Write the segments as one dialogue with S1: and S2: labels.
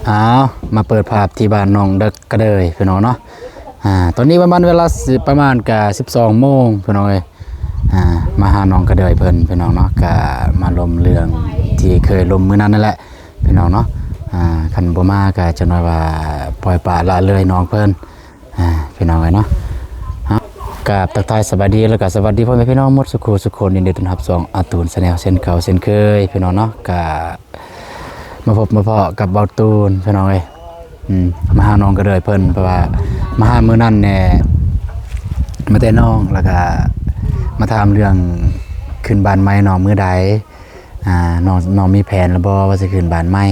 S1: อ้าวมาเปิดภาพที่บ้านน้องเด็กกระเดยพี่น้องเนาะตอนนี้ประมาณเวลาประมาณกะ12 โมงพี่น้องเอ้ยมาหาน้องกระเดยเพิ่นพี่น้องเนาะกะมาลมเรื่องที่เคยลมมื้อนั้นนั่นแหละพี่น้องเนาะคันบ่มาก็จะน้อยว่าปล่อยปละละเลยน้องเพิ่นพี่น้องเอ้ยเนาะกับทักทายสวัสดีแล้วก็สวัสดีพ่อแม่พี่น้องหมดสุขยินดีต้อนรับ2อาตูนแนลเส้นเก่าเส้นเคยพี่น้องเนาะกะมาพบมาเพาะกับเบาตูนพี่น้องเอ้ยมาหาน้องก็เลยเพิ่นเพราะว่ามาหามื้อนั้นเนี่ยมาแต่น้องแล้วก็มาถามเรื่องขึ้นบ้านใหม่น้องมื้อใดน้องมีแผนแล้วบ่ว่าสิขึ้นบ้านใหม่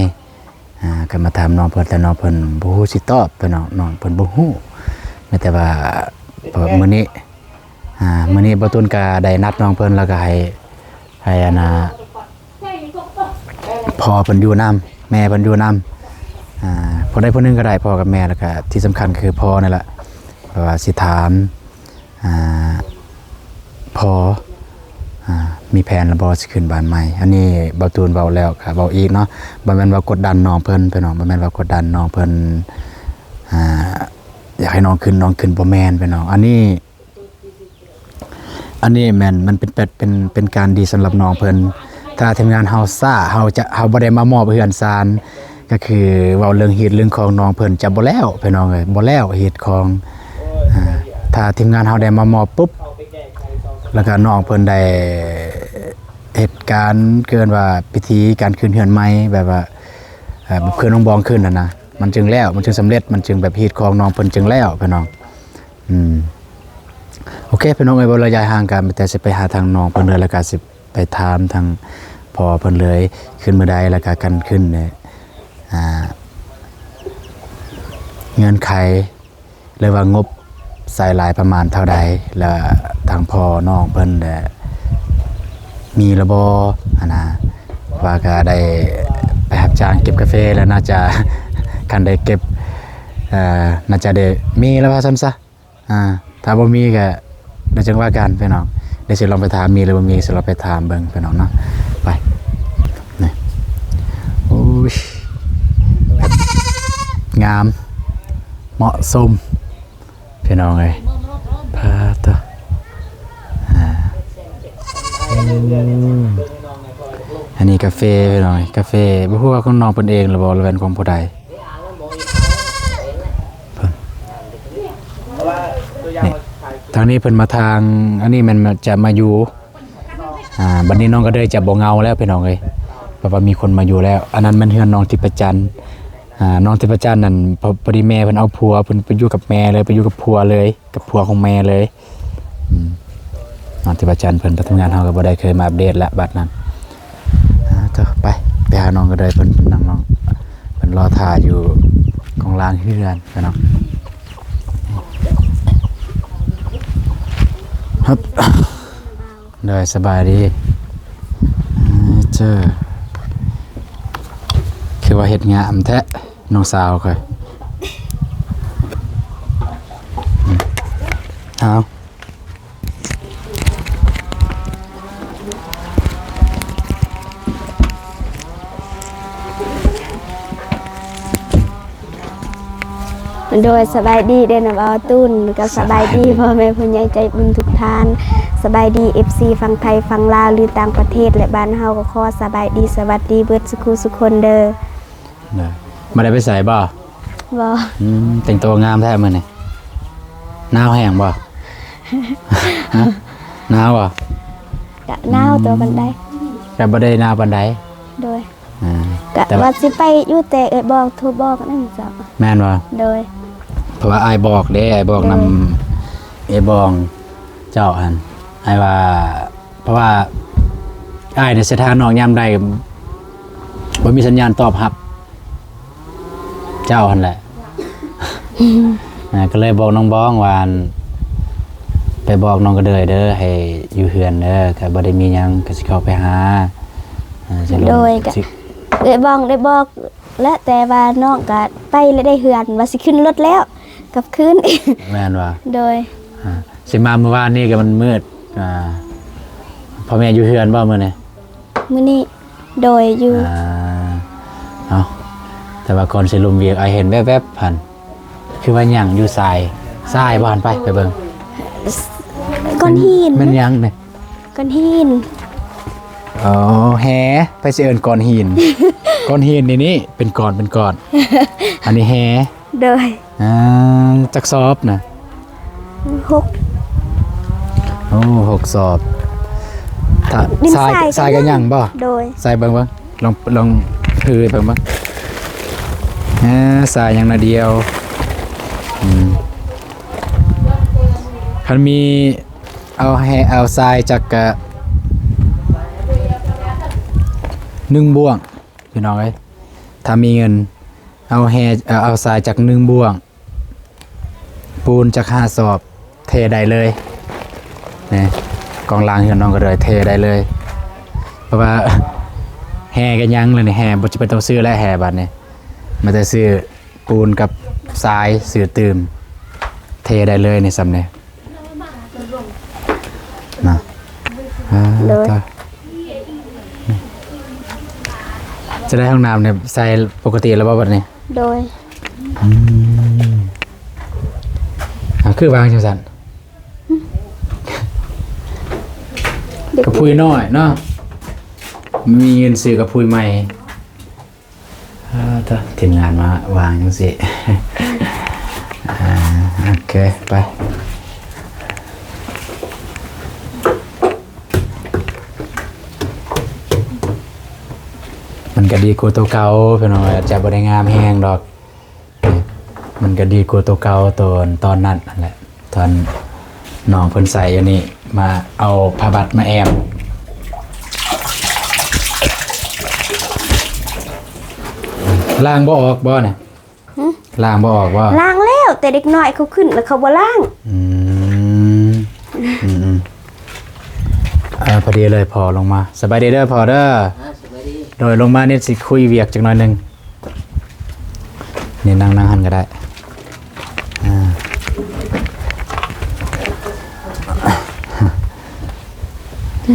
S1: ก็มาถามน้องเพิ่นแต่น้องเพิ่นบ่ฮู้สิตอบเพิ่นน้องเพิ่นบ่ฮู้แม้แต่ว่ามื้อนี้บ่ตูนก็ได้นัดน้องเพิ่นแล้วก็ให้พ่อเพิ่นอยู่นํแม่เพิ่นอยู่นํพอได้ผู้นึงก็ได้พ่อกับแม่แล้วก็ที่สำคัญคือพ่อนั่นแหละเพราะว่าสิถามพ่อมีแผนระบอสิขึ้นบ้านใหม่อันนี้เบาตูนเบาแล้วค่ะเบาอีกเนาะบ่แม่นว่ากดดันน้องเพิ่นพี่น้องบ่แม่นว่ากดดันน้องเพิ่นอยากให้น้องขึ้นบ่แม่นพี่น้องอันนี้แม่นมันเป็นการดีสำหรับน้องเพิ่นถ้าทีมงานเฮาซ่าเฮาบ่ได้มามอบเฮือนซานก็คือเว้าเรื่องเหตุเรื่องของน้องเพิ่นจะบ่แล้วพี่น้องเอ้ยบ่แล้วเหตุของถ้าทีมงานเฮาได้มามอบปุ๊บแล้วก็น้องเพิ่นได้เหตุการณ์เกินว่าพิธีการขึ้นเฮือนใหม่แบบว่าแบบคืนน้องบองขึ้นนะมันจึงแล้วมันจึงสำเร็จมันจึงแบบเหตุของน้องเพิ่นจึงแล้วพี่น้องโอเคพี่น้องเอ้ยบ่ระยะห่างกันแต่สิไปหาทางน้องเพิ่นเลยแล้วก็สิไปถามทางพ่อเพิ่นเลยขึ้นมื้อใดแล้วก็กันขึ้นเนี่ยเงื่อนไขหรือว่างบใส่ลายประมาณเท่าใดแล้วทางพ่อน้องเพิ่นมีระบว่าก็ได้ไปรับจ้างเก็บกาแฟแล้วน่าจะคันได้เก็บน่าจะได้มีแล้วว่าซั่นซะถ้าบ่มีก็เดี๋ยวจังว่ากันพี่น้องเดี๋ยวสิลองไปถามมีหรือบ่มีสิเราไปถามเบิ่งพี่น้องเนาะไปนี่โอ้ยงามเหมาะสมพี่น้องเอ้ยพาตัวอันนี้กาแฟพี่น้องกาแฟบ่ฮู้ว่าของน้องเพิ่นเองหรือบ่หรือเป็นของผู้ใดนี่ทางนี้เพิ่นมาทางอันนี้มันจะมาอยู่บัดนี้น้องก็เลยจะบ่เงาแล้วพี่น้องเอ้ยเพราะว่ามีคนมาอยู่แล้วอันนั้นมันเฮือนน้องทิพจันทร์น้องทิพจันทร์นั่นพอดีแม่เพิ่นเอาผัวเพิ่นไปอยู่กับแม่เลยไปอยู่กับผัวเลยกับผัวของแม่เลยน้องทิพจันทร์เพิ่นทำงานเฮาก็บ่ได้เคยมาอัปเดตละบัดนั้นไปหาน้องก็ได้เพิ่นนั่งน้องเพิ่นรอท่าอยู่ของล่างเฮือนพี่น้องครับได้สบายดีเจ้าคือว่าเฮ็ดงามแท้น้องสาวค่อยเอา
S2: โดยสบายดีเด้อนะบ่าวตุ้นก็สบายดีพ่อแม่ผู้ใหญ่ใจบุญทุกท่านสบายดี FC ฝั่งไทยฝั่งลาวหรือต่างประเทศและบ้านเฮาก็ขอสบายดีสวัสดีเบิดสุขคนเด้อ
S1: มาได้ไปใส่บ่แต่งตัวงามแท้มื้อนี่หนาวแห้งบ่หนาวบ่
S2: ก็หนาวตัวปานใด
S1: แต่บ่ได้หนาวปานใด
S2: โดยก็ว่าสิไปอยู่แต่บอกโทรบอกนั่นจ้ะ
S1: แม่นบ่
S2: โดย
S1: เพราะว่าอ้ายบอกเด้อ้ายบอกนำบองเจ้าอันอ้ายว่าเพราะว่าอ้ายในสถานน้องยามใดบ่มีสัญญาณตอบรับเจ้าหั่นแหละก็เลยบอกน้องบ้องว่าไปบอกน้องก็เด้อให้อยู่เฮือนเด้อก็บ่ได้มีหยังก็สิเข้าไปหา
S2: โดยก็ได้บอกและแต่ว่าน้องก็ไปแล้วได้เฮือนว่าสิขึ้นรถแล้วกับคืน
S1: แม่นว่า
S2: โดย
S1: สิมาเมื่อวานนี้ก็มันมืดพ่อแม่อยู่เฮือนบ่มื้อนี้
S2: โดยอยู่
S1: เอ้าแ แต่ว่าก่อนสิลุมเวียกไอเห็นแวบๆผ่านคือว่าหยังอยู่ทรายบ้านไปเบิ่ง
S2: ก้อนหิน
S1: มันหยังเนี่ย
S2: ก้อนหิน
S1: อ๋อแฮไปสิเอิ้นก้อนหิน ก้อนหินนี่เป็นก้อนอันนี้แฮ
S2: โดย
S1: จักสอบนะ
S2: 6
S1: โอ้6สอบถ้า
S2: ดิน
S1: ทราย
S2: ทราย
S1: กันยังบ่
S2: โดย
S1: ทรายเบิ่งลองคือเบิ่งทรายอย่างละเดียวคันมีเอาทรายจาก1บ่วงพี่น้องเอ้ยถ้ามีเงินเอาทรายจาก1บ่วงปูนจาก5สอบเทได้เลยนี่กองล่างเฮือนน้องก็เลยเทได้เลย เพราะว่าแห่กันยังเลยนี่แห่บ่จะเป็นต้องซื้อแล้วแห่บัดนี้มันจะซื้อปูนกับทรายซื้อตื่มเทได้เลยในซ้ำเนี่ยนะต่อจะได้ห้องน้ำเนี่ยใส่ปกติแล้วบ่บัดนี้
S2: โดย
S1: คือวางจังซั่นกระพุ้ยน้อยเนาะมีเงินซื้อกระพุ้ยใหม่ถ้าทีมงานมาวางจังสิโอเคไปมันก็ดีกว่าตัวเก่าเพื่อนว่าจะบ่ได้งามแห้งดอกมันก็ดีกว่าตัวเก่าตอนนั้นนั่นแหละตอนน้องเพิ่นใส่อันนี้มาเอาผ้าบัดมาแอมล้างบ่ออกบ่เนี่ยล้างบ่ออกบ่
S2: ล้างแล้วแต่เด็กน้อยเขาขึ้นแล้วเขาบ่ล้าง
S1: พอดีเลยพอลงมาสบายดีเด้อพอเด้อโดยลงมาเนี่ยสิคุยเวียกจักหน่อยนึงนี่นั่งหันก็ได้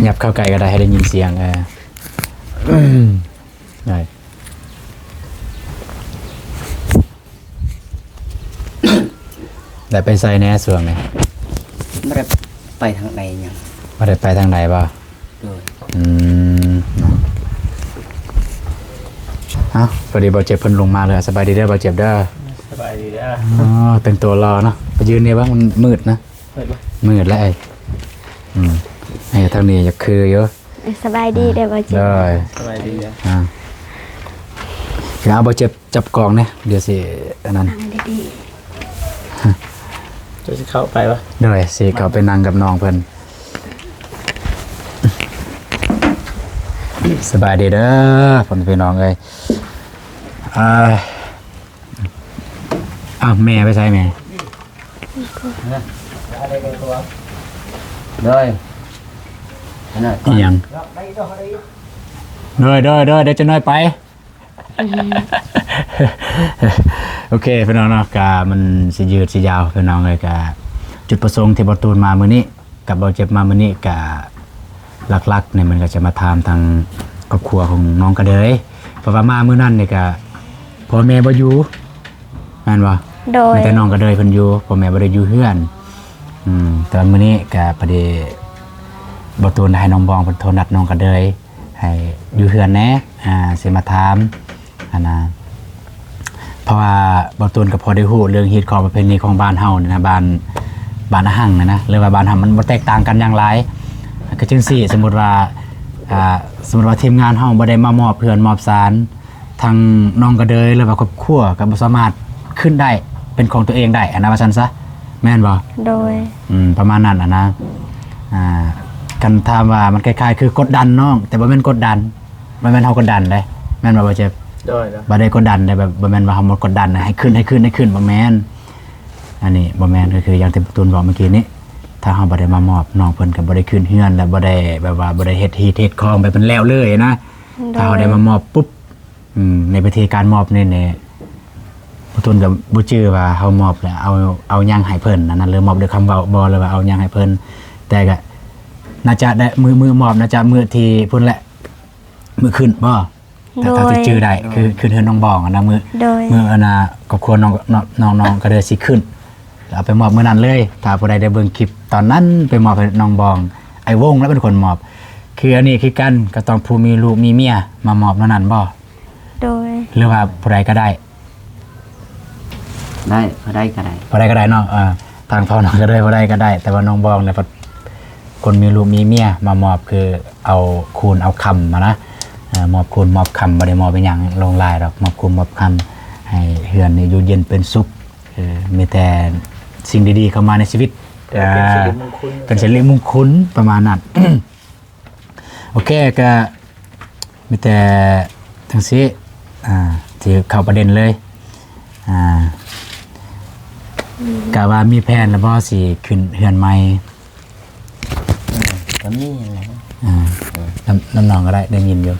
S1: หยับเข้าไกลก็ได้ให้ได้ยินเสียงได้แต่ไปใส่แน่ส่วงเนี่ย
S3: ไม่ได้ไปทางไหนยัง
S1: ไม่ได้ไปทางไหนป่ะ
S3: โดย
S1: พอดีบาเจ็บเพิ่นลงมาเลยสบายดีเด้อบาเจ็บเด้อ
S3: สบายดีนะ
S1: แต่งตัวรอเนาะไปยืนเนี่ยบ้างมันมืดนะมืดแล้วไอ้ทางนี้จะคือเยอะ
S2: สบายดีได้บ่จิ
S1: ได้
S3: สบายดีนะ
S1: เอาบาเจ็บจับกองเนี่ยเดี๋ยวสิอันนั้น
S2: นั่งดี
S3: จะเข้าไปปะ
S1: เดี๋ยวสิเขาไปนั่งกับน้องเพิ่นสบายดีเด้อผมพี่น้องเลยแม่ไปใช่แม่
S3: เลยนั่น
S1: อีหยังเด้อเดี๋ยวจะน้อยไป โอเคพี่น้องเนาะกะมันสิยืดสิยาวพี่น้องเลยกะจุดประสงค์ที่บอตูนมามื้อนี้กับบอเจ็บมามื้อนี้กะหลักๆเนี่ยมันก็จะมาถามทางครอบครัวของน้องกระเดยเพราะว่ามามื้อนั้นเนี่ยกะพ่อแม่บ่อยู่แม่นบ่
S2: ๆโดย
S1: มีแต่น้องกระเดยเพิ่นอยู่พ่อแม่บ่ได้อยู่เฮือนแต่ว่ามื้อนี้กะพอดีบอตูนให้น้องบองเพิ่นโทรนัดน้องกระเดยให้อยู่เฮือนแหน่สิมาถามเพราะว่าบอตูนกับพอได้ฮู้เรื่องฮีตของประเพณีของบ้านเฮานี่นะบ้านอาหังนะหรือว่าบ้านเฮามันบ่แตกต่างกันอย่างไรก็จังซี่สมมุติว่าทีมงานเฮาบ่ได้มามอบเพื่อนมอบสารทางน้องกระเดยหรือว่าครอบครัวก็บ่สามารถขึ้นได้เป็นของตัวเองได้อันนั้นว่าซั่นซะแม่นบ่
S2: โดย
S1: ประมาณนั้นนะกันถามว่ามันคล้ายๆคือกดดันน้องแต่บ่แม่นกดดันบ่แม่นเฮากดดันเด้แม่นบ่เจ็บ
S3: โดยนะ
S1: บ่ได้กดดันได้แบบบ่แม่นว่าเฮาหมดกดดันนะให้ขึ้นบ่แม่นอันนี้บ่แม่นก็คืออย่างที่ตูนบอกเมื่อกี้นี้ถ้าเฮาบ่ได้มามอบน้องเพิ่นก็บ่ได้ขึ้นเฮือนและบ่ได้แบบว่าบ่ได้เฮ็ดฮีเฮ็ดของไปเป็นแล้วเลยนะถ้าเฮาได้มามอบปุ๊บในพิธีการมอบนี่ตูนก็บ่ชื่อว่าเฮามอบแล้วเอาหยังให้เพิ่นอันนั้นหรือมอบด้วยคำเว้าบ่เลยว่าเอาหยังให้เพิ่นแต่ก็น่าจะได้มือมอบน่าจะมือที่พุ่นแหละมือขึ้นบ่ แต่ถ้าที่ชื่อได้คือเฮือนน้องบองอะนะมือ
S2: โดย
S1: อันน่ะก็ควรน้องก็เลยสิขึ้นเอาไปมอบมื้อนั้นเลยถ้าผู้ใดได้เบิ่งคลิปตอนนั้นไปมอบให้น้องบองไอ้วงแล้วเป็นคนมอบ คืออันนี้คือกันก็ต้องผู้มีลูกมีเมียมามอบเท่านั้นบ่
S2: โดย
S1: หรือว่าผู้ใดก็ได้
S3: ได้พอได้ก็ได้
S1: ผู้ใดก็ได้เนาะทางพ่อน้องก็ได้ผู้ใดก็ได้ แต่ว่าน้องบองเนี่ยคนมีลูกมีเมียมามอบคือเอาคูณเอาคำมานะมอบคูณมอบคำบ่ได้มอบเป็นหยังลงลายหรอกมอบคูณมอบคำให้เฮือนนี่อยู่เย็นเป็นสุขมีแต่สิ่งดีๆเข้ามาในชีวิตเป็นสิริมงคลประมาณนั้น โอเคก็มีแต่ทั้งนี้ที่เข้าประเด็นเลยกะว่ามีแผนแล้วบ่สิขึ้นเฮือนใหม่
S3: ก็มีอะไร
S1: น้ำนองก็ได้ได้ยินอยู่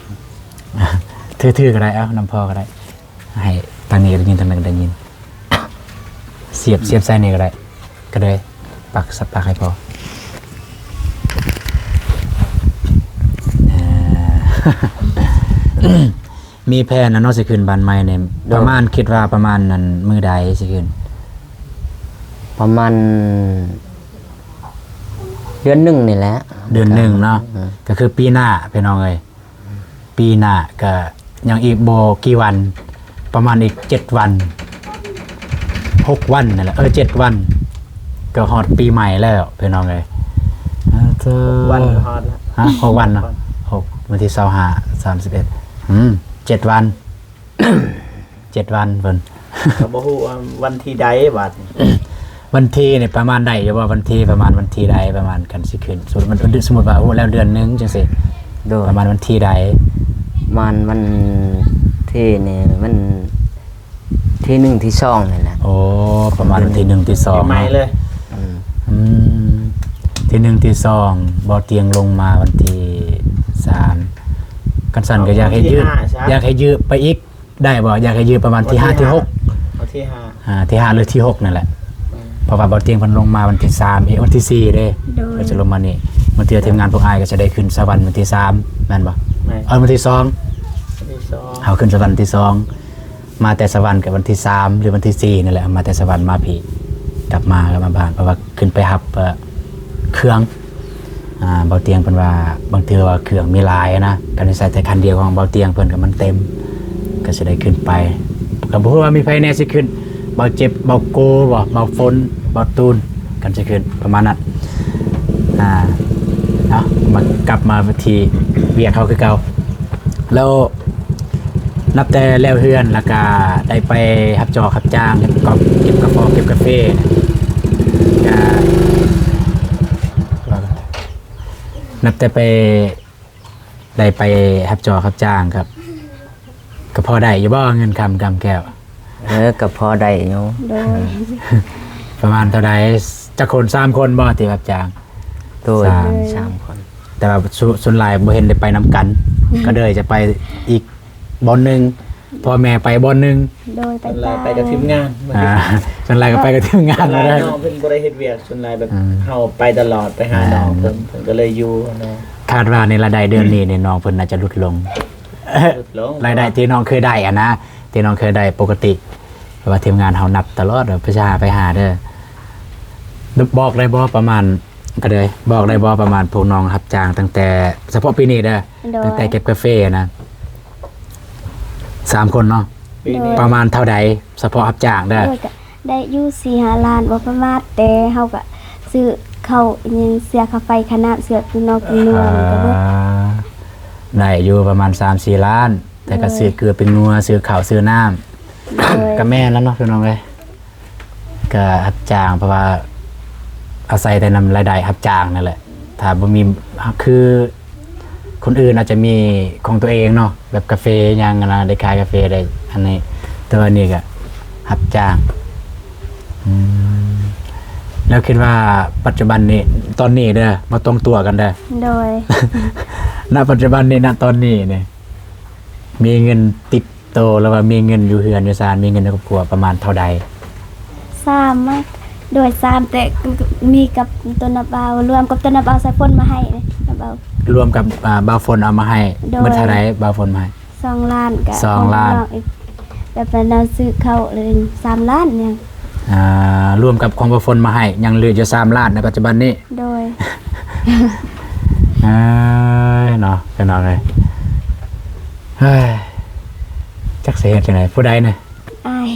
S1: ทื่อๆก็ได้เอ้าน้ำพ่อก็ได้ให้ทางนี้ก็ได้ยินทางนั้นก็ได้ยิน เสียบใส่นี่ก็ได้ก็เลยปักให้พอ มีแผนนะเนาะสิขึ้นบ้านใหม่เนี่ยประมาณคิดว่าประมาณนั้นมื้อใดสิขึ้น
S3: ประมาณเดือนหนึ่งนี่แหละ
S1: เดือนหนึ่งเนาะก็คือปีหน้าพี่น้องเอ้ยปีหน้าก็ยังอีกบ่กี่วันประมาณอีก7วัน6วันนั่นแหละ7วันก็ฮอดปีใหม่แล้วพี่น้องเอ้ย
S3: วันฮอดแล้ว
S1: ฮะ6วันเนาะ6วันที่25 31 7วัน 7วันเพิ่น
S3: ก็บ่ฮู้ว่าวันที่ใดบัด
S1: วันที่เนี่ยประมาณใดอย่าว่าวันที่ประมาณวันที่ใดประมาณกันสิขึ้นสมมุติว่าโอ้แล้วเดือนนึงจังซี่
S3: โดย
S1: ประมาณวันที่ใด
S3: มันที่นี่มันที่1ที่2นี่แหละ
S1: โอ้ประมาณวันที่1ที่2
S3: ใหม่เลย
S1: ที่1ที่2บ่เตียงลงมาวันที่3กันสั่นก็อยากให้ยืดไปอีกได้บ่อยากให้ยืดประมาณที่5ที่6
S3: วันที่5
S1: ที่5หรือที่6นั่นแหละเพราะว่าบ่เตียงเพิ่นลงมาวันที่3วันที่4เด้
S2: โดย
S1: ก็จะลงมานี่บางทีทีมงานพวกอายก็จะได้ขึ้นสวรรค์วันที่3แม่นบ่
S3: ไม่
S1: วันที่2
S3: วันที่2
S1: เอาขึ้นสวรรค์วันที่2มาแต่สวรรค์กับวันที่3หรือวันที่4นั่นแหละมาแต่สวรรค์มาพี่กลับมาบ้านเพราะว่าขึ้นไปรับเครื่องเบาเตียงเพิ่นว่าบางเทื่อว่าเครื่องมีหลายนะกันใส่แต่คันเดียวของเบาเตียงเพิ่นก็มันเต็มก็จะได้ขึ้นไปก็บ่ฮู้ว่ามีไผแน่สิขึ้นเบาเจ็บเบาโกบ่เบาฝนเบาตูนกันสิขึ้นประมาณนั้นเนาะมากลับมาที่เวียกเขาคือเก่าแล้วนับแต่แล้วเฮือนแล้วก็ได้ไปรับจอรับจ้างเก็บกาแฟก็นับแต่ไปได้ไปรับจอรับจ้างครับก็พอได้อยู่บ่เงินคำกำแก้ว
S3: ก็พอได้อยู่
S2: โดย
S1: ประมาณเท่าใดจักคน3คนบ่ที่รับจ้าง
S3: โดย
S1: สาม
S3: 3คน
S1: แต่ว่าส่วนหลายบ่เห็นได้ไปนํกัน ก็เลยจะไปอีกบ่อนหนึงพ่อแม่ไปบ่อนหนึง
S2: โดยไป
S3: ส่วนหลา
S2: ตาย
S3: ไปกับทีมงาน
S1: ส่วนหลายก็ไปกับทีมงาน
S3: ส่วนห
S1: มา
S3: ลาย
S1: ได้
S3: น้องเพิ่นบ่ได้เฮ็ดเวียกส่วนหลายแบบเฮาไปตลอดไปหาน้องเพิ่นก็เลยอยู่เนาะ
S1: คาดว่าในรายได้เดือนนี้เนี่ยน้องเพิ่นน่าจะลดลง
S3: ลง
S1: รายได้ที่น้องเคยได้อะนะที่น้องเคยได้ปกติเพราะว่าทีมงานเฮานับตลอดประชาไปหาเด้อบอกได้บ่ประมาณก็เลยบอกได้บ่ประมาณพวกน้องรับจ้างตั้งแต่เฉพาะปีนี้เด้อ
S2: โดย
S1: ตั้งแต่เก็บกาแฟนะ3คนเนาะ
S3: ปีนี้
S1: ประมาณเท่าใดเฉพาะรับจ้างเด้อ
S2: โดยก็ได้อยู่4-5ล้านบ่ประมาณแต่เฮาก็ซื้อข้าวอิหยังเสียค่าไฟค่าน้ำเสียกินนอกกินเมืองก็เบิด
S1: ได้อยู่ประมาณ 3-4 ล้าน แต่ก็ซื้อเกลือเป็นนัวซื้อข้าวซื้อน้ำ
S2: โดย
S1: ก็แม่นแล้วเนาะพี่น้องเอ้ยก็รับจ้างเพราะว่าอาศัยแต่นำรายได้รับจ้างนั่นแหละถ้าบ่มีคือคนอื่นอาจจะมีของตัวเองเนาะแบบกาแฟหยังนะได้ขายกาแฟได้อันนี้แต่ว่านี่ก็รับจ้างแล้วคิดว่าปัจจุบันนี้ตอนนี้เด้อมาตรงตัวกันเด้อ
S2: โดย
S1: ณปัจจุบันนี้ณตอนนี้เนี่ยมีเงินติดโตวแล้วว่ามีเงินอยู่เฮือนอยู่ซานมีเงินในครอบครัวประมาณเท่าใด
S2: 3มั้งโดย3แต่มีกับต้นนาบาวรวมกับต้นนาบาวใส่ฝนมาให้นะนาบาว
S1: รวมกับบาวฝนเอามาให้
S2: โดย
S1: เมื่อเท่าไรบาวฝนมาให้
S2: 3 2 ล้านก็
S1: 2 ล้าน
S2: ของอีกแต่เป็นเราซื้อเข้าเลย3 ล้านเนี่ยง
S1: รวมกับของประฟนมาให้ยังเหลืออยู่3 ล้านในปัจจุบันนี้
S2: โดย
S1: เนาะเป็นเอาเลยเฮ้ยจักเสียจังไหนผู้ใดเนี่ย
S2: อ้าย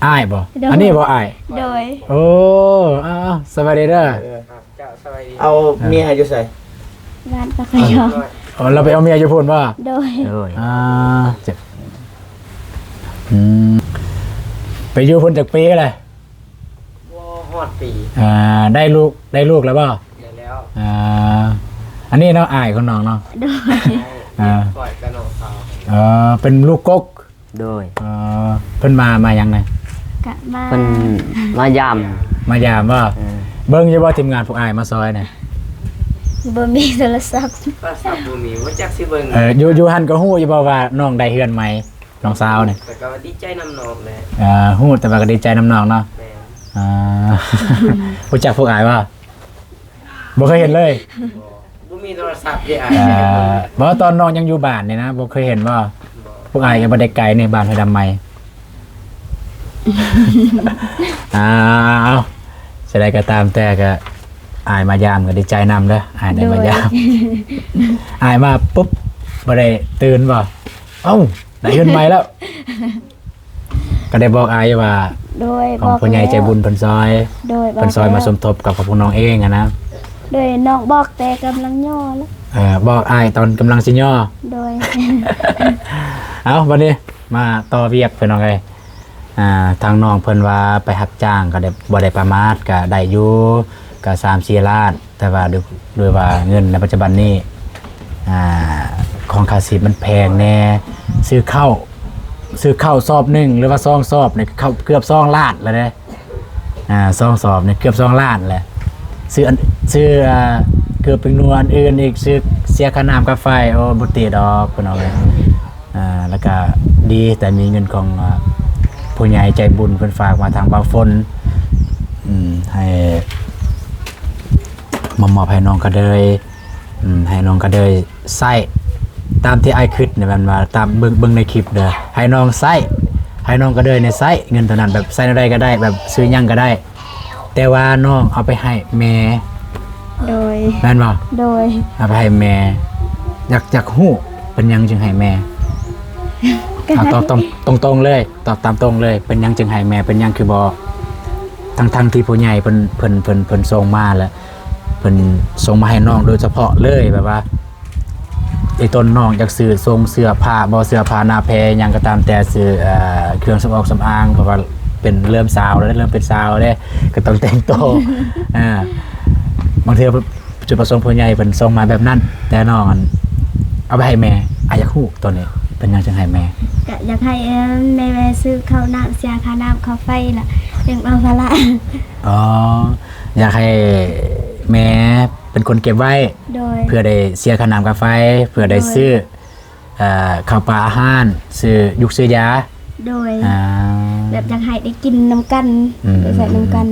S1: อ้ายบ่
S2: โดย
S1: อันนี้บ่อ้าย
S2: โดย
S1: โอ้อ้าวสวัสดีเด้อ
S4: เอาเมียอยู่ใส่
S2: บ้านตะขยอ
S1: เราไปเอาเมียอยู่พุ่นบ่
S2: โดย
S3: โดย
S1: เจ็บไปอยู่พุ่นจากปีอะไร
S4: ฮอดปี
S1: ได้ลูกแล้วบ่
S4: เดี๋ยวแล้ว
S1: อันนี้เนาะอ้ายของน้องเนาะ
S2: โดย
S4: ปล่อยกระหน่ำสาว
S1: เป็นลูกกก
S3: โดย
S1: เพิ่นมายังไง
S2: กะมา
S3: เพิ่นมายาม
S1: มายามบ่เบิ่งอยู่บ่ทีมงานพวกอ้ายมาซอยเนี่ย
S2: บ่มีโทรศัพท์
S4: ภาษาบูมีว่าจักสิเบิ่ง
S1: อยู่หันก็ฮู้อยู่บ่ว่าน้องได้เฮือนใหม่น้องสาวเนี่ย
S4: แต่ก็ดีใจนำนองเลย
S1: ฮู้แต่ว่าก็ดีใจน้ำน้องเนาะ
S4: แม่
S1: รู้จักพวกอ้ายบ่บ่เคยเห็นเลย
S4: บูมีโทรศัพท์ที่อ่าน
S1: บ่ตอนน้องยังอยู่บ้านนี่นะบ่เคยเห็นว่าพวกอ้ายยังบ่ได้ไกลในบ้านห้วยดำใหม่เอาสิได้ก็ตามแต่ก็อ้ายมายามก็ดีใจนำเด้ออ้ายได้มายาม อ้ายมาปุ๊บบ่ได้ตื่นบ่เอ้าได้เงินใหม่แล้ว ก็ได้บอกอ้ายว่า
S2: โดย
S1: ของผู้ใหญ่ใจบุญเพิ่นซอย
S2: โดย
S1: เพิ่นซอยมาสมทบกับพวกน้องเองอะนะ
S2: โดยน้องบอกแต่กำลังย่อแล้ว
S1: บอกอ้ายตอนกำลังสิย่อ
S2: โดย
S1: เอาวันนี้มาต่อเวียกเพิ่นน้องเอ้ยทางน้องเพิ่นว่าไปรับจ้างก็ได้บ่ได้ประมาทก็ได้อยู่ก็3-4 ล้าน แต่ว่าด้วยว่าเงินในปัจจุบันนี้ของค่าสิบมันแพงแน่ซื้อข้าวซอบหนึงหรือว่า2 ซอบนี่เข้าเกือบ2 ล้านแล้วเด้2 ซอบนี่เกือบ2 ล้านแหละซื้อเกือบเป็นนัวอันอื่นอีกซื้อเสียค่าน้ำค่าไฟโอ้บ่ติดดอกเพิ่นเอาเลยแล้วก็ดีแต่มีเงินของผู้ใหญ่ใจบุญเพิ่นฝากมาทางบ่าวฝนให้มามอบให้น้องก็เลยให้น้องก็เลยใช้ตามที่อ้ายคิดเนี่ยมันว่าตามเบิ่งในคลิปเด้อให้น้องใช้ให้น้องก็เลยเนี่ยใช้เงินเท่านั้นแบบใช้ได้ก็ได้แบบซื้อหยังก็ได้แต่ว่าน้องเอาไปให้แม่
S2: โดย
S1: แม่นบ่
S2: โดย
S1: เอาไปให้แม่อยากฮู้เป็นหยังจึงให้แม่ตอบตรงๆเลยตอบตามตรงเลยเป็นหยังจึงให้แม่เป็นหยังคือบ่ทั้งที่ผู้ใหญ่เพิ่นส่งมาแล้วเพิ่นส่งมาให้น้องโดยเฉพาะเลยแบบว่าไอ้ต้นน้องอยากซื้อทรงเสื้อผ้าบ่เสื้อผ้าหน้าแพรหยังก็ตามแต่ซื้อเครื่องสำอางเพราะว่าเป็นเริ่มสาวแล้วเริ่มเป็นสาวแล้วก็ต้องแต่งตัวบางทีจุดประสงค์ผู้ใหญ่เป็นส่งมาแบบนั้นแต่น้องเอาไปให้แม่อยากฮู้ตัวนี้เป็นหยังจึงให้แม่
S2: ก็อยากให้แม่ซื้อข้าวน้ำเสียค่าน้ำค่าไฟล่ะเลี้ยงเอาภาระ
S1: อ๋ออยากให้แม่เป็นคนเก็บไว้
S2: โดย
S1: เพื่อได้เสียค่าน้ำค่าไฟเพื่อได้ซื้อข้าวปลาอาหารซื้อยุกซื้อยา
S2: โดยแบบอยากให้ได้กินน้ำกันไปใส่น้ำกัน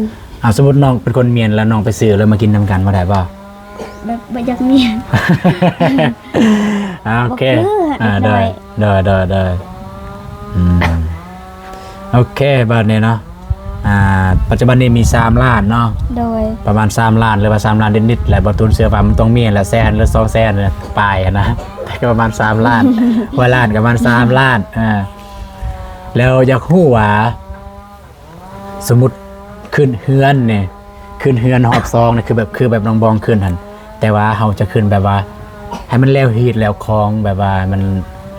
S1: สมมติน้องเป็นคนเมียนแล้วน้องไปซื้อแล้วมากินน้ำกันมาได้ป่ะ
S2: แบบบ่อยากเมียน
S1: โอเค
S2: บ่คือ
S1: ได้โอเคบ้านนี้เนาะปัจจุบันนี้มี3 ล้านเนาะ
S2: โดย
S1: ประมาณ3 ล้านหรือว่า3 ล้านนิดๆแหละบ่ทุนเสื้อผ้ามันต้องมีแหละแสนหรือ2 แสนเนี่ยปลายอะนะแต่ก็ประมาณ3 ล้าน ว่าล้านก็ประมาณ3 ล้านแล้วอยากฮู้ว่าสมมุติขึ้นเฮือนเนี่ยขึ้นเฮือนหอบซองเนี่ยคือแบบน้องบองขึ้นหั่นแต่ว่าเฮาจะขึ้นแบบว่าให้มันแล้วฮีดแล้วคลองแบบว่ามัน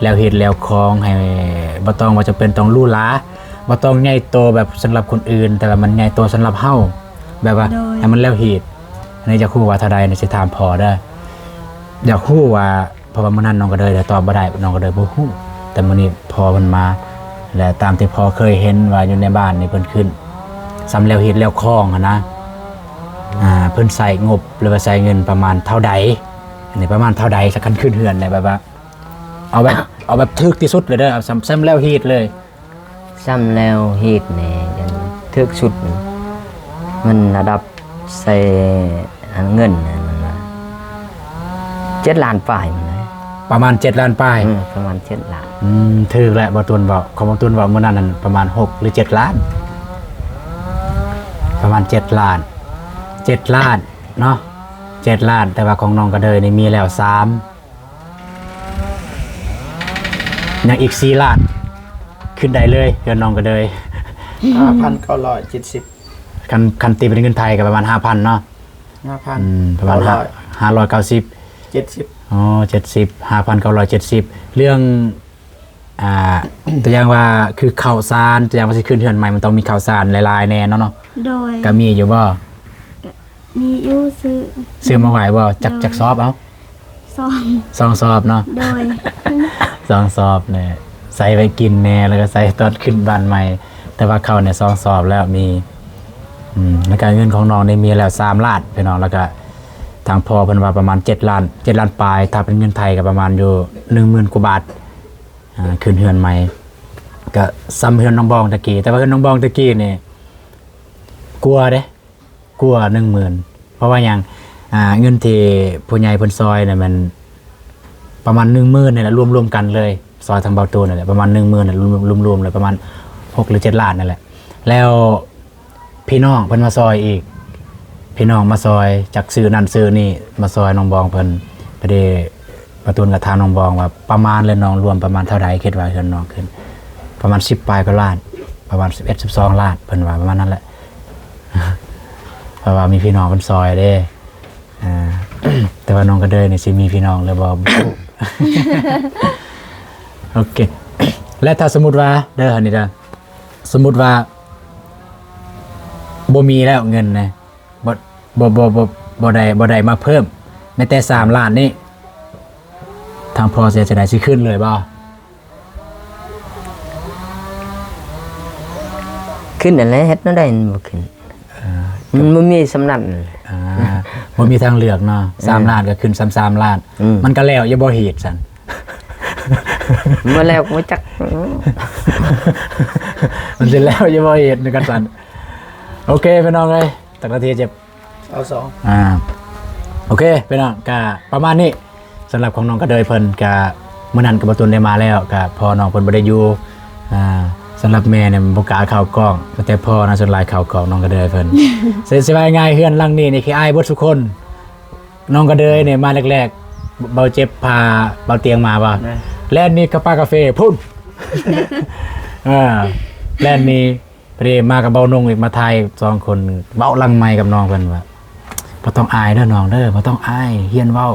S1: แล้วฮีดแล้วคลองให้บ่ต้องว่าจะเป็นต้องหรูหราบ่ต้องใหญ่โตแบบสำหรับคนอื่นแต่ว่ามันใหญ่โตสำหรับเฮาแบบว่าให้มันแล้วฮีดอันนี้จะฮู้ว่าเท่าใดเนี่ยสิถามพอเด้ออยากฮู้ว่าเพราะว่ามื้อนั้นน้องก็เลยตอบบ่ได้น้องก็เลยบ่ฮู้แต่มื้อนี้พอมันมาและตามที่พอเคยเห็นว่าอยู่ในบ้านนี่เพิ่นขึ้นสำแล้วฮีดแล้วคลองนะเพิ่นใส่งบหรือว่าใส่เงินประมาณเท่าใดอันนี้ประมาณเท่าใดสักคันขึ้นเฮือนได้แบบว่าเอาแบบถึกที่สุดเลยเด้อเอาซ้ำแล้วฮีดเลย
S3: ซ้ำแล้วเฮ็ดแหน่ยันทึกชุดมันระดับใส่เงินมันว่า7 ล้านฝ่ายมันนะ
S1: ประมาณ7ล้านป้าย
S3: ประมาณ7 ล้าน
S1: ถูกแล้วบ่ตูนบอกของบ่ตูนบอกเมื่อนั้นประมาณ6หรือ7ล้านประมาณ7ล้าน7ล้านเนาะ7ล้านแต่ว่าของน้องกระเดยนี่มีแล้ว3ยังอีก4ล้านขึ้นได้เลยเดี๋ยวน้องกระเดย
S4: 5,970
S1: คันตีเป็นเงินไทยก็ประมาณ 5,000 เนาะ
S4: 5,000
S1: ประมาณ590
S4: 70
S1: อ๋อ70 5,970 เรื่องตัวอย่างว่าคือข้าวสารตัวอย่างว่าสิขึ้นเทือนใหม่มันต้องมีข้าวสารหลายๆแน่เนาะ
S2: โดย
S1: ก็มีอยู่บ่
S2: มีอยู่
S1: ซื้อมาไหวบ่จักซอบเอา
S2: ซอง
S1: 2ซอบเนาะ
S2: โดย
S1: 2ซอบเนี่ยใส่ไปกินแน่แล้วก็ใส่ตอนขึ้นบ้านใหม่ แต่ว่าเขาเนี่ย2ซอบแล้วมีแล้วก็เงินของน้องนี่มีแล้ว3ล้านพี่น้องแล้วก็ทางพ่อเพิ่นว่าประมาณ7ล้านปลายถ้าเป็นเงินไทยก็ประมาณอยู่ 10,000 กว่าบาทขึ้นเฮือนใหม่ก็ซ้ำเฮือนน้องบองตะกี้แต่ว่าเฮือนน้องบองตะกี้นี่กลัวเด้กลัว 10,000 เพราะว่าหยังเงินที่ผู้ใหญ่เพิ่นซอยเนี่ยมันประมาณ 10,000 นี่แหละรวมๆกันเลยซอยทางเบาตูนนั่นแหละประมาณ 10,000 น่ะรวมๆเลยประมาณ6หรือ7ล้านนั่นแหละแล้วพี่น้องเพิ่นมาซอยอีกพี่น้องมาซอยจากซื้อนั่นซื้อนี่มาซอยน้องบองเพิ่นพอดีประตูนกับทางน้องบองว่าประมาณเลยน้องรวมประมาณเท่าใดคิดว่าเพิ่นน้องขึ้นประมาณ10ปลายก็ล้านประมาณ11 12ล้านเพิ่นว่าประมาณนั้นแหละ เพราะว่ามีพี่น้องเพิ่นซอยเด้แต่ว่าน้องก็เดินนี่สิมีพี่น้องแล้วบ่ โอเค และถ้าสมมุติว่าเด้ออันนี้เด้อสมมุติว่าบ่มีแล้วเงินนะบ่ได้มาเพิ่มในแต่3ล้านนี้ทางพอจะได้สิขึ้นเลยบ่
S3: ขึ้นนั่นแหละเฮ็ดนั่นได้บ่ขึ้นมันบ่มีสำนักนั่นแหละ
S1: บ่มีทางเลือกเนาะ3ล้านก็ขึ้น3ล้านมันก็แล้วอย่าบ่เหตุซั่น
S3: มาแล้วบ่จัก
S1: มันสิแล้วอย่าบ่เหตุในกันซั่นโอเคพี่น้องเอ้ยตักนาทีเจ็บ
S4: เอา2
S1: โอเคพี่น้องก็ประมาณนี้สำหรับของน้องกระเดยเพิ่นก็มื้อนั้นก็บ่ตุนได้มาแล้วก็พอน้องเพิ่นบ่ได้อยู่สำหรับแม่เนี่ยบ่กล้าเข้ากล้องแต่พ่อน่าสนหลายเข้ากล้องน้องกระเดยเพิ่น สิว่าง่ายเฮือนหลังนี้นี่คืออ้ายเบิดทุกคนน้องกระเดยเนี่ยมาแรกๆเบาเจ็บพาเบาเตียงมาบ่แล่นนี่กับป้ากาเฟพุ่น แล่นนี่พอดีมากับเบานงอีกมาถ่าย2คนเบาหลังไมค์กับน้องเพิ่นว่าบ่ต้องอายเด้อน้องเด้อบ่ต้องอายเฮียนเว้า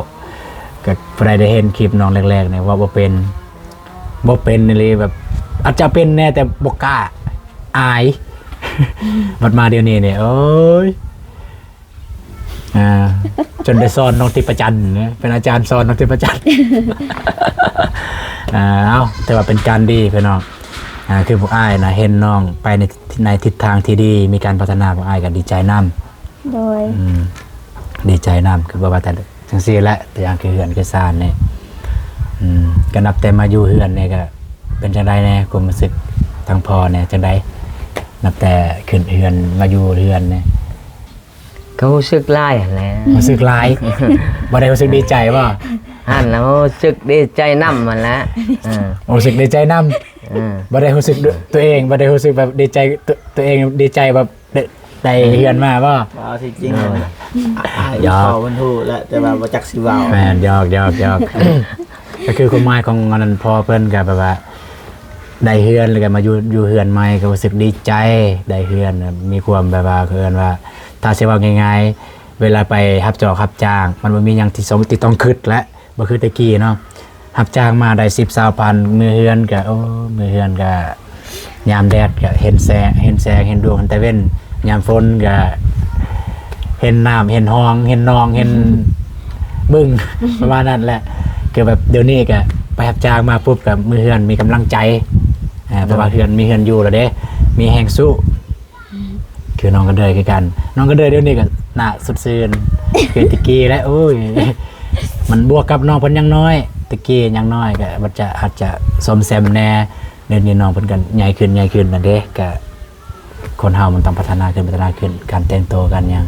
S1: ก็ผู้ใดได้เห็นคลิปน้องแรกๆเนี่ยว่าบ่เป็นนี่เลยแบบอาจจะเป็นแน่แต่บ่กล้าอาย บัดมาเดี๋ยวนี้เนี่ยโอ้ยจนได้สอนน้องทิพจันทร์นะเป็นอาจารย์สอนน้องทิพจันทร์ เอาแต่ว่าเป็นการดีพี่น้องคือพวกอ้ายนะเห็นน้องไปในทิศทางที่ดีมีการพัฒนาพวกอ้ายกันดีใจนำ
S2: โดย
S1: ดีใจนำคือว่าแต่จังซี่แหละแต่อย่างคือเฮือนคือซ่านเนี่ยก็นับแต่มาอยู่เฮือนเนี่ยก็เป็นจังไดแน่ความรู้สึกทางพ่อเนี่ยจังไดนับแต่ขึ้นเฮือนมาอยู่เฮือนเนี่ย
S3: ก็รู้สึกหลายหั่นแหละ
S1: รู้สึกหลาย บ่ได้รู้สึกดีใจบ่
S3: หั่นแล้วรู้สึกดีใจนำมันแหละ
S1: รู้สึกดีใจนำบ่ได้รู้สึกตัวเองบ่ได้รู้สึกแบบดีใจตัวเองดีใจแบบได้เฮือนมาบ่
S4: เอาที่จริงยอมมันฮู้แล้วแต่ว่าบ่จักสิเว้า
S1: แม่นหยอกก็คือความหมายของอันนั้นพอเพิ่นก็แบบว่าได้เฮือนแล้วก็มาอยู่เฮือนใหม่ก็รู้สึกดีใจได้เฮือนมีความแบบว่าเฮือนว่าถ้าสิว่าง่ายๆเวลาไปรับจอบรับจ้างมันบ่มีหยังที่สมติต้องคิดและบ่คือแต่กี้เนาะรับจ้างมาได้10-20พันมื้อเฮือนก็มื้อเฮือนก็ยามแดดก็เห็นแสงเห็นดวงเห็นตะเว้นยามฝนก็เห็นน้ำเห็นห้องเห็นนองเห็นบึ้ง ประมาณนั้นแหละคือแบบเดี๋ยวนี้ก็ไปรับจ้างมาปุ๊บกับมือเฮือนมีกำลังใจเพราะว่าเฮือนมีเฮือนอยู่แล้วเด้มีแห่งสู้คือน้องก็เดยคือกันน้องก็เดยเดี๋ยวนี้ก็หน้าสุดซื่น คือตะกี้แล้วโอ้ย มันบวกกับน้องเพิ่นยังน้อยตะกี้ยังน้อยก็มันจะอาจจะสมแซมแน่เดี๋ยวนี้น้องเพิ่นกันใหญ่ขึ้นนั่นเด้ก็คนเฮามันต้องพัฒนาขึ้นการแต่งตัวกันยัง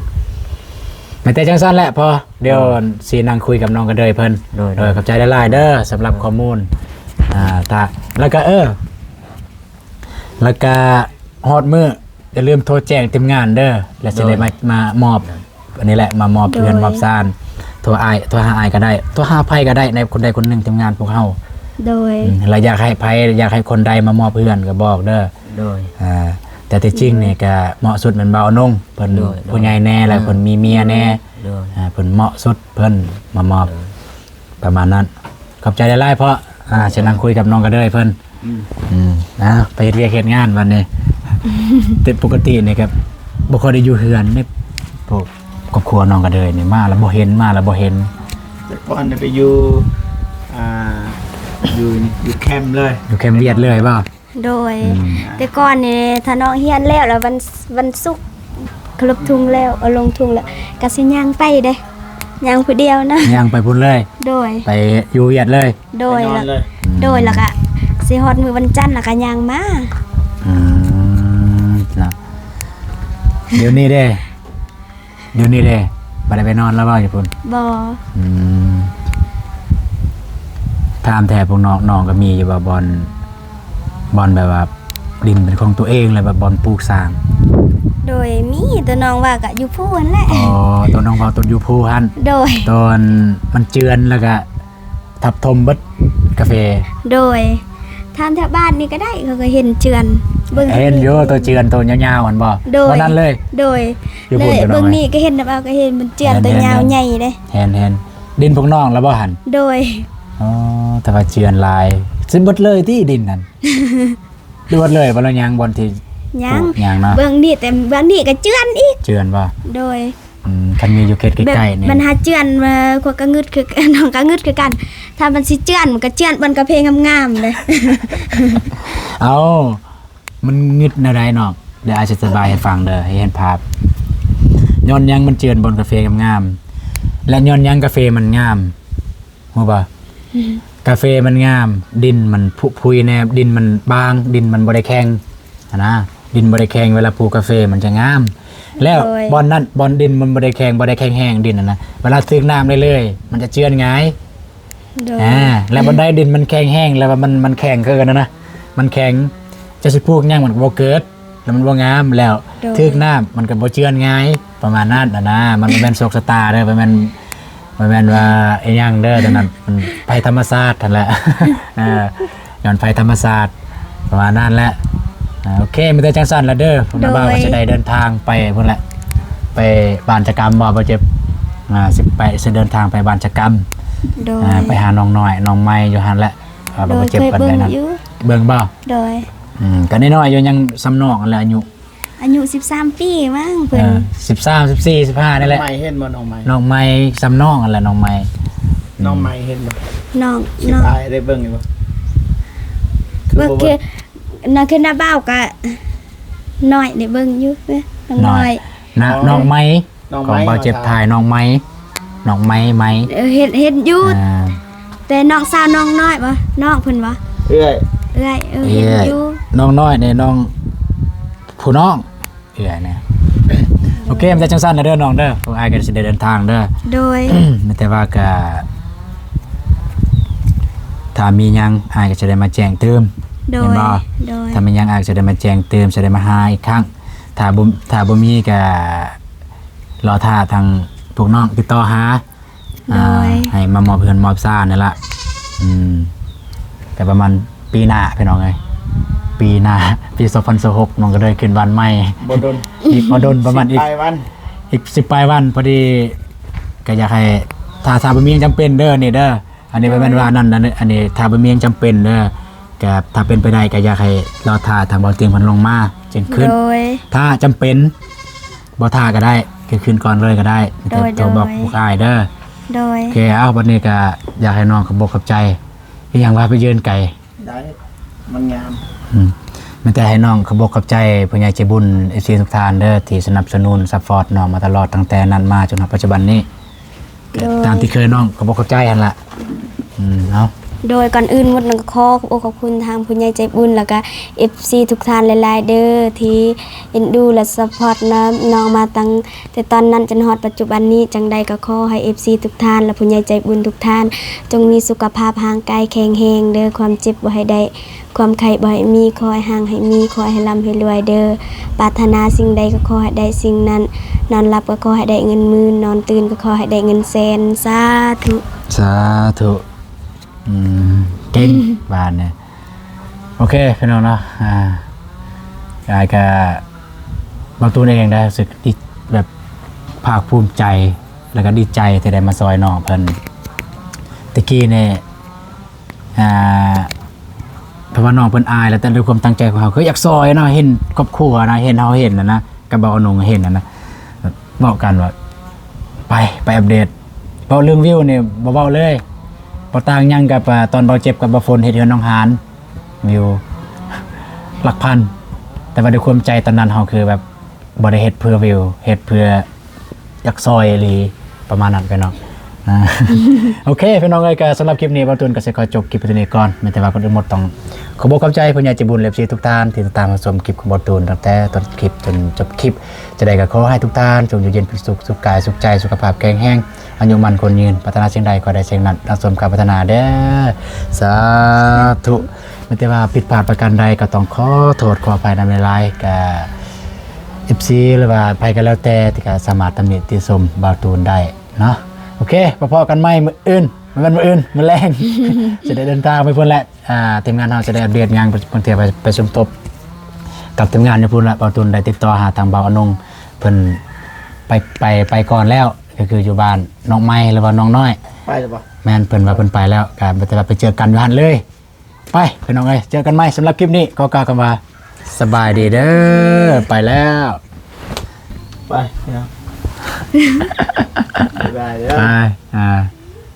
S1: ไม่แต่จังซั่นแหละพอเดี๋ยวสินั่งคุยกับน้องกันเลยเพิ่น
S3: โดย
S1: ขอบใจหลายๆเด้อสำหรับข้อมูลถ้าแล้วก็แล้วก็ฮอดมื้ออย่าลืมโทรแจ้งทีมงานเด้อแล้วสิได้มามอบอันนี้แหละมามอบเพื่อนมอบซ่านโทรหาอ้ายก็ได้โทรหาไผก็ได้ในคนใดคนหนึ่งทีมงานพวกเฮา
S2: โดย
S1: แล้วอยากให้ไผอยากให้คนใดมามอบเพื่อนก็บอกเด้อ
S3: โดย
S1: แต่ที่จริงนี่ก็เหมาะสุดเหมือนเบาอนงเพิ่น
S3: โดย
S1: ผู้ใหญ่แน่แล้วเพิ่นมีเมียแน่
S3: โดย
S1: เพิ่นเหมาะสุดเพิ่นมามอบประมาณนั้นขอบใจหลายๆเพราะฉันนั่งคุยกับน้องก็ได้เพิ่นนะไปเรียกเฮ็ดงานวันนี้แต่ปกตินี่ครับบ่ค่อยได้อยู่เฮือนนี่พวกครอบครัวน้องก็เลยนี่มาแล้วบ่เห็น
S4: แต่ก่อนเนี่ยไปอยู่อ่าอยู่แคมป์เลย
S1: อยู่แคมป์เวียดเลยเปล่า
S2: โดยแต่ก่อนนี่ถ้าน้องเฮียนแล้ววันศุกร์ครบทุ่งแล้วเอาลงทุ่งแล้วก็สิย่างไปเด้ย่างผู้เดียวนะ
S1: ยังไปพุ่นเลย
S2: โดย
S1: ไปอยู่เวียดเลย
S2: โดย
S4: ไปนอนเลย
S2: โดยแล้วก็สิฮอดมื้อวันจันทร์แล้วก็ย่างมา
S1: นะเดี๋ยวนี้เด้บ่ได้ไปนอนแล้วเปล่าอยู่พุ่น
S2: บ่
S1: ถามแทนพวกน้องก็มีอยู่ว่าบอลแบบว่าดินเป็นของตัวเองเลยแบบบอลปลูกสร้าง
S2: โดยมีตัวน้องว่าก็อยู่ผู้นั่นแหละ
S1: อ๋อตัวน้องเบาต้นยูพูฮัน
S2: โดย
S1: ตอนมันเจือนแล้วก็ทับทมเบิดกาแฟ
S2: โดยทางแถวบ้านนี่ก็ได้เขาก็เห็นเจือนเบิ่ง
S1: เห็นอยู่ตัวเจือนตัวยาวๆมันบ่
S2: โดย
S1: วันนั้นเลย
S2: โดย
S1: อยู่
S2: เล
S1: พุ่น
S2: ย
S1: กับน้อง
S2: เบิ่งนี่ก็เห็นแบบเอาก็เห็นมันเจือนตัวยาวใหญ่เด้
S1: เห็นดินพวกน้องแล้วบ่หัน
S2: โดย
S1: อ๋อแต่ว่าเจือนลายซึ่งเบิดเลยที่ดินนั่น ดูเบิดเลยบ่แล้วยังบอลที่
S2: ยัง
S1: ยังเนาะ
S2: เบิ่งนี่แต่เบิ่งนี่ก็เจือนอีก
S1: เจือนบ่
S2: โดย
S1: คันมีอยู่เขต
S2: แบบ
S1: ใกล้ๆนี่
S2: มันหาเจือนมาคนก็งึดคือ น้องก็งึดคือกัน ถ้ามันสิเจือนมันก็เจือนมันก็เพลงงามๆเลย
S1: เอามันงึดอะไรเนาะเดี๋ยวอาจจะสบายให้ฟังเด้อให้เห็นภาพย้อนยังมันเจือนบนกาแฟงามๆและย้อนยังกาแฟมันงามรู้ป่ะกาแฟมันงาม ดินมันพุยแนบดินมันบาง ดินมันบ่ได้แข็งนะดินบ่ได้แข็งเวลาปลูกกาแฟมันจะงาม แล้ว
S2: โดย
S1: บอลนั่นบอลดินมันบ่ได้แข็งแห้งดินนะเวลาซึกน้ำเรื่อยๆมันจะเจือนง่าย
S2: โดย
S1: แล้วบันไดดินมันแข็งแห้งแล้วมันแข็งเกินนะมันแข็งจะสิปลูกหยังมันก็บ่เกิดแล้วมันบ่งามแล้วทึกน้ำมันก็บ่เจือนง่ายประมาณนั้นนะมันบ่แม่นโชคชะตาเด้อบ่แม่นว่าไอ้หยังเด้อแต่นั้นมันภัยธรรมชาตินั่นแหละ ย้อนภัยธรรมชาติประมาณนั้นแหละโอเคมีแต่จังซั่นละเด้อผมว่าว่าจะได้เดินทางไปพุ่นแหละไปบ้านจักรรมบ่เจ็บสิเดินทางไปบ้านจักรรม
S2: โดย
S1: ไปหาน้องน้อยน้องไม้อยู่หันแหละ
S2: โดย
S1: เจ็บ
S2: เคย
S1: กัน
S2: เบิ่
S1: ได้
S2: ง
S1: นั้น
S2: อยู่
S1: เบิ่งบ่
S2: โดย
S1: ก็น้อยๆอยู่ยังซ้ำน้องนั่นแหละ
S2: อายุ13 ปีมั้งเพิ่น
S1: 13 14 15นี่แหละ
S4: น้องไม้เห็นบ่น้องไม้
S1: น้องไม้ซ้ำน้องนั่นแหละน้องไม้
S4: น้องไม้เห็นบ่
S2: น้อง
S4: สิตายได้เบิ่งอยู่บ่
S2: เบิ่งคือน้องคือหน้าบ้าวก็น้อยได้เบิ่งอยู่เด้อน้อย
S1: นะน้องไม้
S4: น้อง
S1: ของ
S4: ไม้
S1: บ่เจ็บถ่ายน้องไม้ไม้
S2: เห็นอยู่
S1: อ่า
S2: แต่น้องสาวน้องน้อยบ่น้องเพิ่นบ่
S4: เอื้อย
S2: เอ้ยเห็นอยู่
S1: น้องน้อยเนี่ยน้องผู้น้องเนี่ยโอเคมันจะจังซั่นนะเด้อน้องเด้อพวกอ้ายก็สิได้เดินทางเด้อ
S2: โดย
S1: แต่ว่าก็ถ้ามีหยังอายก็จะได้มาแจ้งเติม
S2: โด
S1: เห็น
S2: ย
S1: บ่
S2: โดย
S1: ถ้ามีหยังอายก็จะได้มาแจ้งเติมจะได้มาหาอีกครั้งถ้าบ่มีก็รอท่าทางพวกน้องติดต่อหาให้มามอบเพื่อนมอบซ่านนั่นล่ะแต่ประมาณปีหน้าพี่น้องเอ้ยปีหน้าปี2026น้องก็ได้ขึ้นบ้านใหม่
S4: บ่ดน
S1: อีกบ่ดนประมาณอีก
S4: ปลายวัน
S1: อีก10ปลายวันพอดีก็อยากให้ถ้าบ่มีหยังจำเป็นเด้อนี่เด้ออันนี้บ่แม่นว่านั่นอันนี้ถ้าบ่มีหยังจำเป็นเด้อก็ถ้าเป็นไปได้ก็อยากให้รอท่าทางบ่เตียงเพิ่นลงมาจึงขึ้น
S2: โดย
S1: ถ้าจำเป็นบ่ท่าก็ได้คือขึ้นก่อนเลยก็ได้
S2: โดย
S1: โทรบอกผู้อ้ายเด้อ
S2: โดย
S1: โอเคเอาบัดนี้ก็อยากให้น้องขอบอกขอบใจที่ยังว่าไปยืนไกล
S4: ได้มันงาม
S1: มันแต่ให้น้องขอบอกขอบใจผู้ใหญ่ใจบุญ FC ทุกท่านเด้อที่สนับสนุนซัพพอร์ตน้องมาตลอดตั้งแต่นั้นมาจนถึงปัจจุบันนี้
S2: โดย
S1: ตามที่เคยน้องขอบอกขอบใจหั่นล่ะเอา
S2: โดยก่อนอื่นหมดนังขอขอบคุณทางผู้ใหญ่ใจบุญแล้วก็ FC ทุกท่านหลายๆเด้อที่เอ็นดูและซัพพอร์ตน้องมาตั้งแต่ตอนนั้นจนฮอดปัจจุบันนี้จังใดก็ขอให้ FC ทุกท่านและผู้ใหญ่ใจบุญทุกท่านจงมีสุขภาพร่างกายแข็งแรงเด้อความเจ็บบ่ให้ได้ความไข้บ่ให้มีขอให้ห่างให้มีขอให้ร่ำให้รวยเด้อปรารถนาสิ่งใดก็ขอให้ได้สิ่งนั้นนอนหลับก็ขอให้ได้เงินหมื่นนอนตื่นก็ขอให้ได้เงินแสนสาธุ
S1: สาธุเก่งบ้านเนี่ยโอเคพี่น้องเนาะกายก็บางตัวเองได้รู้สึกดีแบบภาคภูมิใจแล้วก็ดีใจที่ได้มาซอยน้องเพิ่นตะกี้เนี่ยเพราะว่าน้องเพิ่นอายแล้วแต่ด้วยความตั้งใจของเขาคืออยากซอยเนาะเห็นครอบครัวนะเห็นเขาเห็นนะกับเบาหนุ่งเห็นนะบอกกันว่าไปอัปเดตเบาเรื่องวิวเนี่ยเบาเลยพอต่างยังกับตอนเบาเจ็บกับเบาฝนเฮ็ดเฮือนน้องหานวิวหลักพันแต่ว่าด้วยความใจตอนนั้นเขาคือแบบบ่ได้เฮ็ดเพื่อวิวเฮ็ดเพื่ออยากซอยอีหลีประมาณนั้นไปเนาะโอเคพี่น้องเอ้ยก็สำหรับคลิปนี้เบาตูนก็สิขอจบคลิปไปตัวนี้ก่อนไม่แต่ว่าคนอื่นหมดต้องขอบอกความใจผู้ใหญ่ใจบุญและทุกท่านที่ติดตามรับชมคลิปของเบาตูนตั้งแต่ต้นคลิปจนจบคลิปจะได้ก็ขอให้ทุกท่านจงอยู่เย็นเป็นสุขสุขกายสุขใจสุขภาพแข็งแรงอายุมันคนยืนพัฒนาสิ่งใดก็ได้สิ่งนั้นรับชมการพัฒนาเด้อสาธุไม่แต่ว่าผิดพลาดประการใดก็ต้องขอโทษขออภัยนำในไลน์กับFC หรือว่าไปกันแล้วแต่ที่ก็สามารถตำหนิติชมเบาตูนได้เนาะโอเคพอๆกันไหมมื้ออื่นมื้อแรง จะได้เดินทางไปพุ่นแหละทีมงานเราจะได้อัปเดตงานบางทีไปสมทบกับทีมงานอยู่พุ่นละเบาตูนได้ติดต่อหาทางเบาอนงเพิ่นไปก่อนแล้วก็คืออยู่บ้านน้องไม้หรือว่าน้องน้อย
S4: ไปหรือเปล่า
S1: แม่นเพิ่นว่าเพิ่นไปแล้วก็แต่ว่าไปเจอกันอยู่หั่นเลยไปพี่น้องเอ้ยเจอกันใหม่สำหรับคลิปนี้ก็กล่าวคำว่าสบายดีเด้อไปแล้ว
S4: ไปเนาะบ๊ายบายเด้อ
S1: ไป